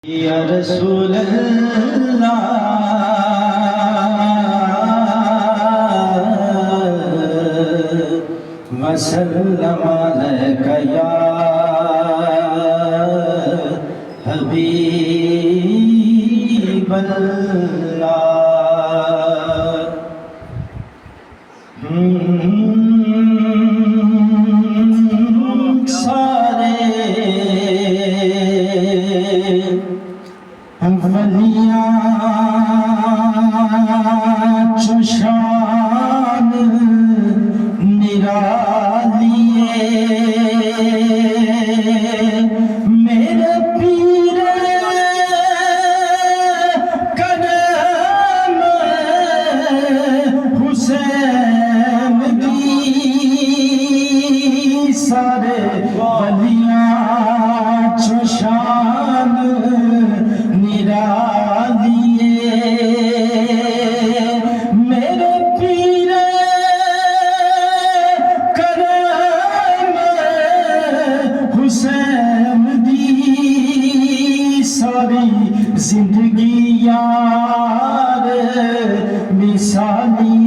या रसूल अल्लाह वसल्लम अलैका या हबीब अल्लाह। वलियां चुशान निरालिए मेरे पीर कदम हुसैन दी सारे वलियां चुशान मेरे पीर करम हुसैन दी सारी जिंदगी यार मिसाली।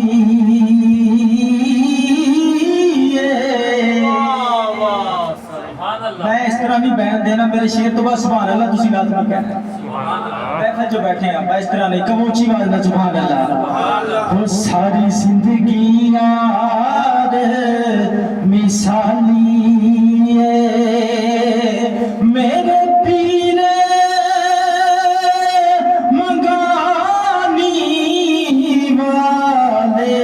मैं इस तरह नहीं बयान देना, मेरे शेर तो बस सुभान अल्लाह तुसी लाज़मी कहना। बैठे जो बैठे हैं इस तरह नहीं, कम ऊंची आवाज में सुभान अल्लाह। वो सारी जिंदगी यार मिसाली मेरे पीर मंगानी वाले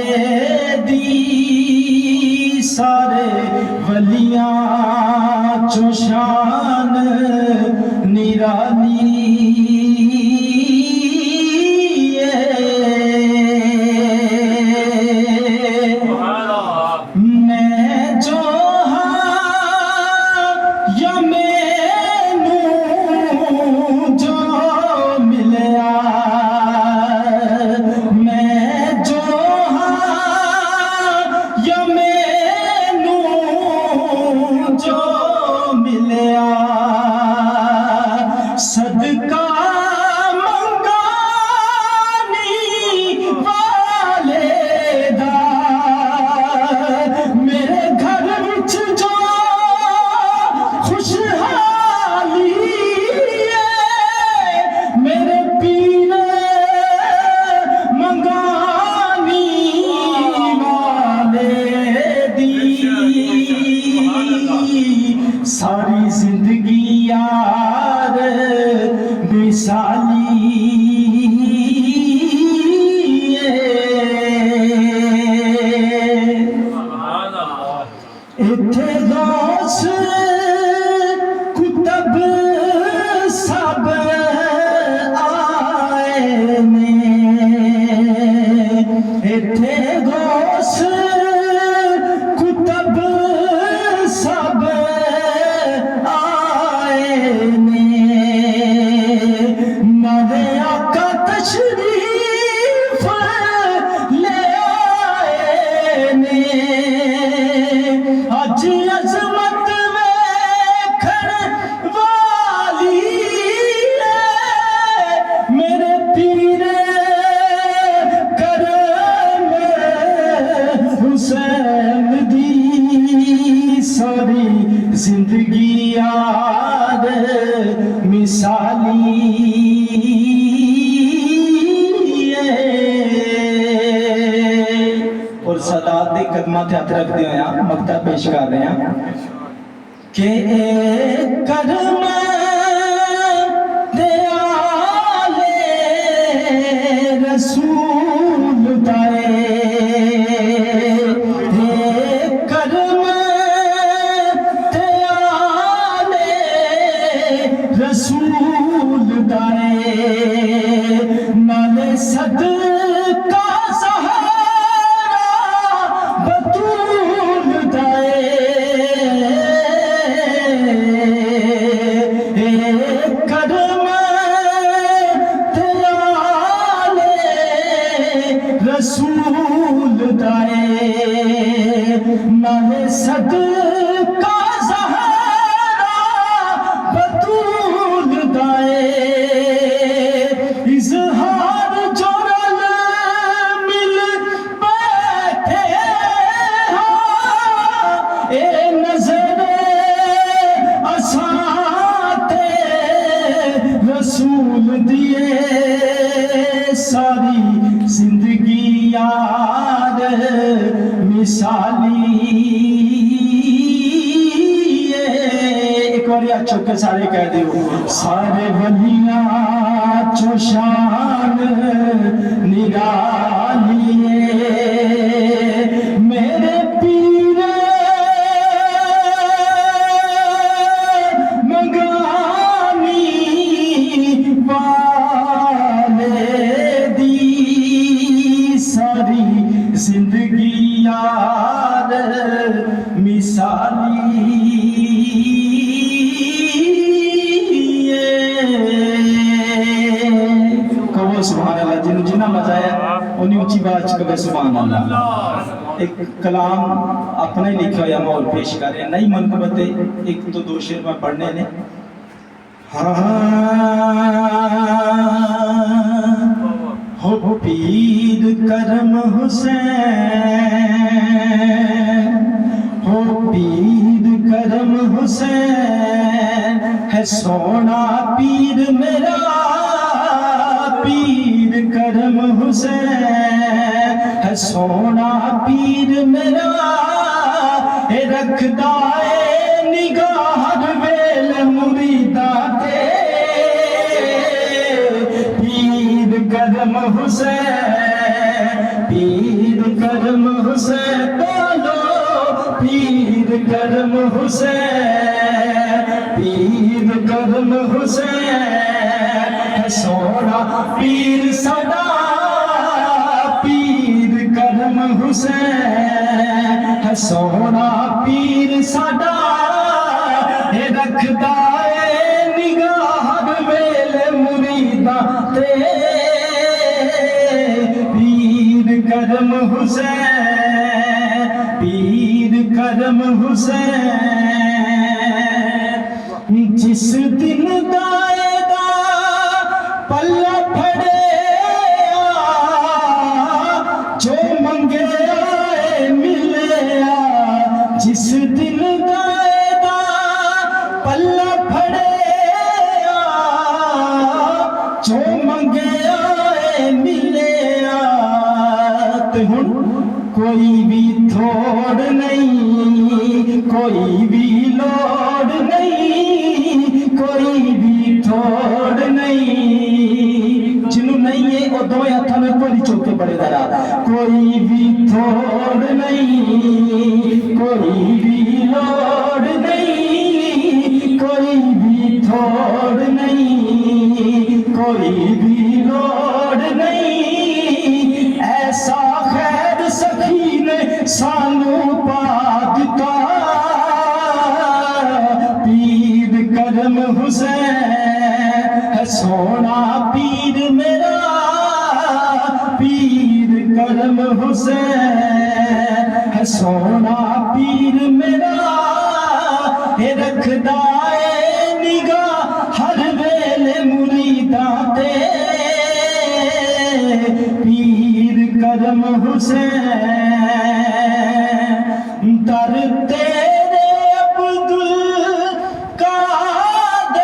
दी सारे वलियां चुशान निराली। मैं जो हाँ या मैनू जो मिलया, मैं जो हाँ या मैनू जो मिलया सदका मंगानी वाले दा मेरे घर विच जो खुशहाली है मेरे पीर मंगानी वाले दी सारी जिंदगी यार मिसाली। इत्थे गौस कुतब सब आए ने, इत्थे गौस कुतब सब आए ने, नाले आका तशरीफ ले आए ने। अज अजमत वेखण वाली मेरे पीर करम हुसैन दी सारी जिंदगी यार मिसाली। और सदात दे कदमां ते हथ रखदे होया मकता पेश कर रहे हैं कि करम दे आले रसूल दाए करम दे आले रसूल दाए नाले सदका बतूल दाए दिए सारी जिंदगी यार मिसाली। एक बार या चौके सारे कह दो, सारे वलियां चो शान निराली मेरे पीर मंगानी वाले दी सारी जिंदगी यार मिसाली। कहो सुभान अल्लाह, जिन्ना मजा आया उन्नी ऊंची बात कहे सुभान अल्लाह। एक कलाम अपने लिखा हुआ मैं और पेश कर रहे नहीं मन को बते, एक तो दो शेर में पढ़ने ने। हो पीर करम हुसैन, हो पीर करम हुसैन है सोना पीर मेरा, पीर करम हुसैन है सोना पीर मेरा। ए रखदा ए निगाह वेल मुरीदा ते, पीर करम हुसैन, पीर करम हुसैन बोलो, पीर करम हुसैन, पीर करम हुसैन सोना पीर सदा, पीर करम हुसैन सोना पीर सदा। रखदा ए निगाह वेल मुरीदा ते, पीर करम हुसैन, पीर करम हुसैन। जिस दिन दाएदा पल्ला फड़े जो मंगे आए मिले, जिस दिन दाएदा पल्ला फड़े जो मंगे आए मिले। ते हुण कोई भी थोड़ नहीं, कोई भी लोड़ नहीं, कोई भी थोड़ नहीं। जिन्हों नहीं है वो दो हथा में कोई चौके बड़े दरा, कोई भी थोड़ नहीं, कोई भी लोड़ नहीं, कोई भी थोड़ नहीं, कोई भी लोड़ नहीं। ऐसा खैर सखी ने सानू पा दिता, पीर करम हुसैन सोना पीर मेरा, पीर करम हुसैन सोना पीर मेरा। रखदा ए निगाह हर वेले मुरीदा ते, पीर करम हुसैन। दर तेरे अब्दुल कादिर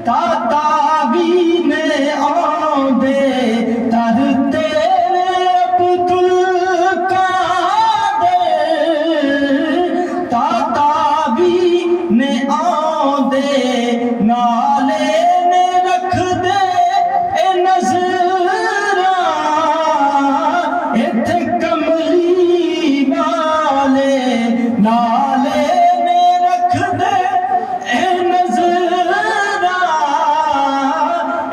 दाता भी ने आंदे, दर तेरे अब्दुल कादिर दाता भी ने आंदे, नाले ने रख दे ए नजरा इत्थे कमली वाले, नाले ने रख दे ए नजरा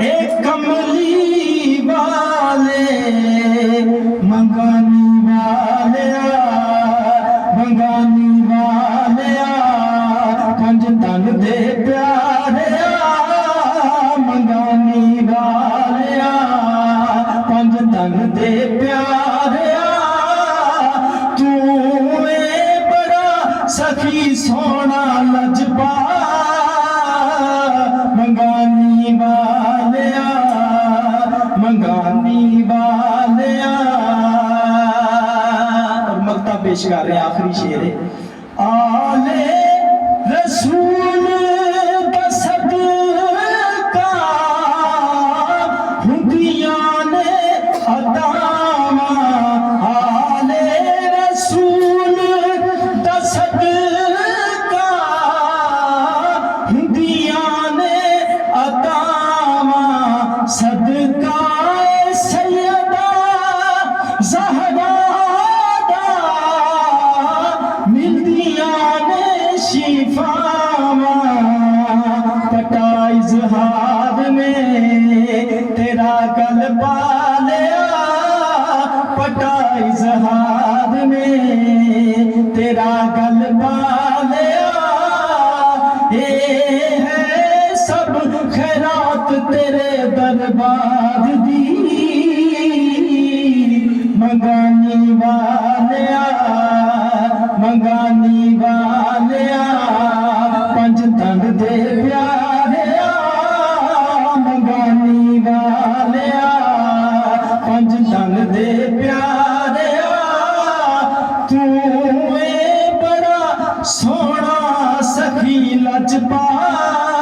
ए कमली वाले। मंगानी वालिया, मंगानी वालिया पंज तन दे प्यारिया, मंगानी वालिया पंज तन दे प्यारिया। तू ए बड़ा सखी सोना लजपा, मंगानी वालिया, मंगानी वालिया। और मक्ता पेश कर रहे हैं, आखिरी शेर है। आले रसूल बसद का इजहार में तेरा गल पा लिया, पटा इजहार में तेरा गल पा लिया। ये है सब खैरात तेरे दरबार दी, मंगानी वालिया मंगानी वालिया, पंज तन दे प्यारिया, मंगानी वालिया पंज तन दे प्यारिया। तू ए बड़ा सोहना सखी लजपाल,